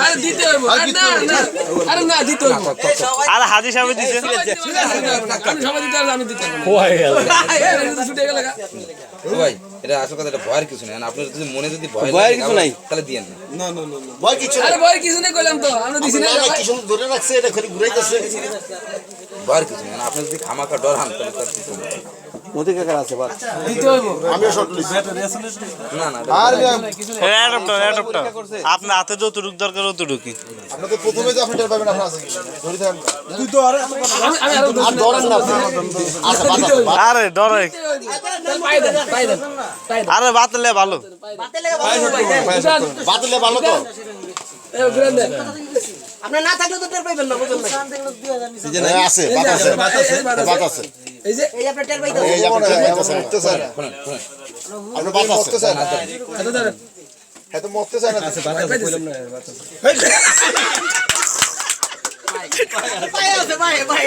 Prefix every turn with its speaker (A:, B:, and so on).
A: আরে দিতে হইব আরে না দিতে হইব
B: আর হাজি সাহেব দিছে
A: আমি সবাই দিতে আমি দিতে
B: হয়ে গেল
A: ছুটে গেল
C: ভাই এটা আসল কথা, এটা ভয়ের কিছু নেই। আপনার যদি মনে যদি
B: ভয়ের কিছু নাই
C: তাহলে দিয়েন না।
D: না না না ভয় কিছু
A: আরে ভয় কিছু নেই কইলাম তো আমরা দিছি না
D: কি সুন্দর ধরে রাখছে, এটা খালি ঘুরাইতেছে।
C: ভয়ের কিছু নেই, আপনি যদি খামাখা ডর হান তাহলে তার কিছু নেই।
B: মোদি কাকার আছে বাস
A: দিতে হইব
D: আমিও শর্ট লিস্ট
C: না না
D: আর
B: অ্যাডাপ্টার আপনার হাতে যতটুক দরকার ততটুকুই
D: আপনি তো প্রথমে যে আপনি টের পাবেন আপনার আছে কি ধরে থাকেন তুই তো
A: আমি আরো
D: আর ধরেন না আচ্ছা বাতা
B: আরে ডরে
A: পাই দেন
B: আরে বাতলে ভালো
D: বাতলে ভালো তো
A: এ গ্রান্ড দেন
E: আপনার না থাকলে তো টের পাইবেন না, বুঝুন না।
D: আছে বাত আছে
A: এই যে
E: এই আপনার টের পাইতেন।
D: এই আপনি টের পাইতেছেন আপনি বাত আছে
A: এত ধরেন
D: হ্যাঁ তো মরতে চায় না
E: ভাই আছে ভাই